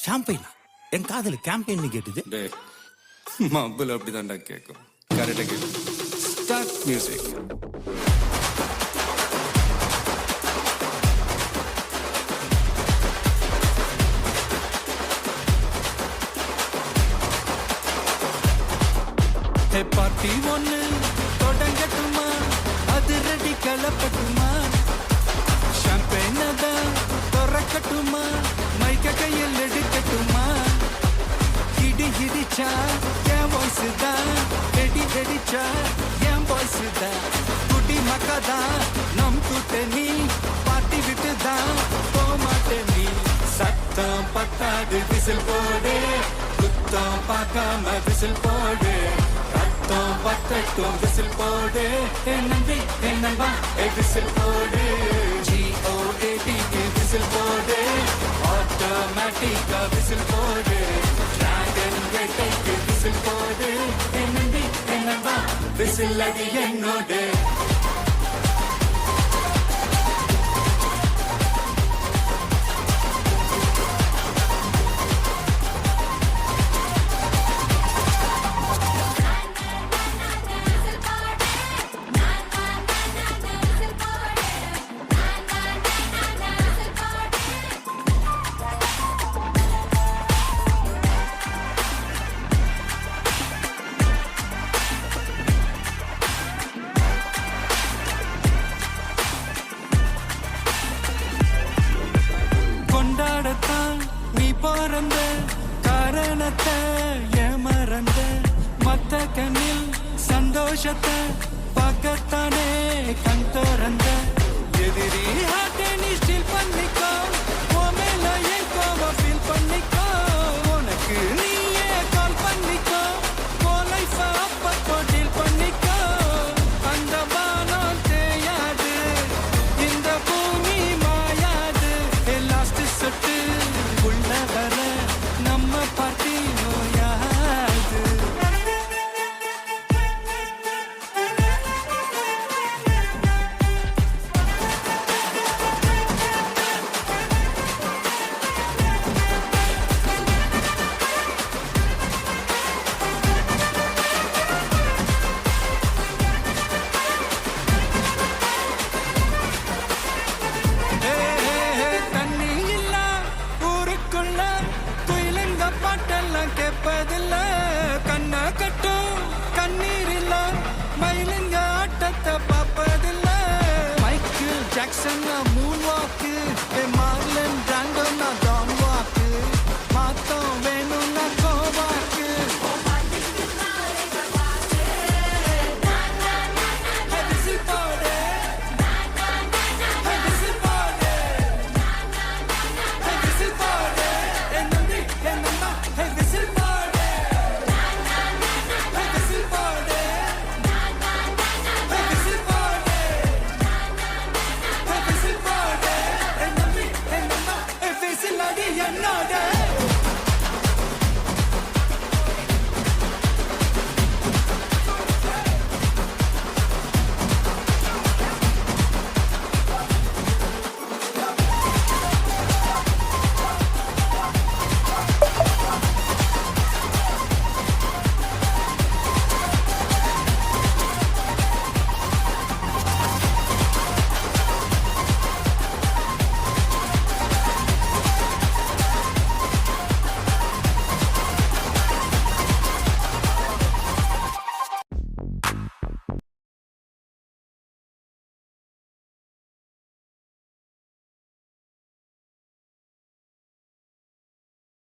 ஷாம்பெயினா? என் காதல கேம்பெயின் கேட்டுது. மబ్బுல அப்படிதான்டா கேட்கும். கரெக்டா கேட்கும். Start music. பார்ட்டி ஒண்ணு தொடங்கட்டுமா, அது ரெடி கலப்பட்டுமா, ஷாம்பெயின் தான் திறக்கட்டுமா, மைக்க கையில் எடுக்கட்டுமா, இடி இடிச்சா என் வாய்ஸ் தான், வெடி வெடிச்சா என் வாய்ஸ் தான், குடி மக்கதான் நம் கூட்டணி, பார்ட்டி விட்டு தான் போமாட்டே நீ, சத்தம் பத்தாது விசில் போடு, குத்தம் பார்க்காம விசில் போடு, ரத்தம் பத்தட்டும் விசில் போடு, நம்பி நம்பா விசில் போடு, GOAT விசில் போடு, ஆட்டோமேட்டிக்கா விசில் போடு, டிராகன் வேட்டைக்கு விசில் போடு, நம்பி நம்பா விசில் அடி என்னோடு. கொண்டாடத்தான் நீ பிறந்த காரணத்தை ஏமறந்த, மத்த கண்ணில் சந்தோஷத்தை பார்க்கத்தானே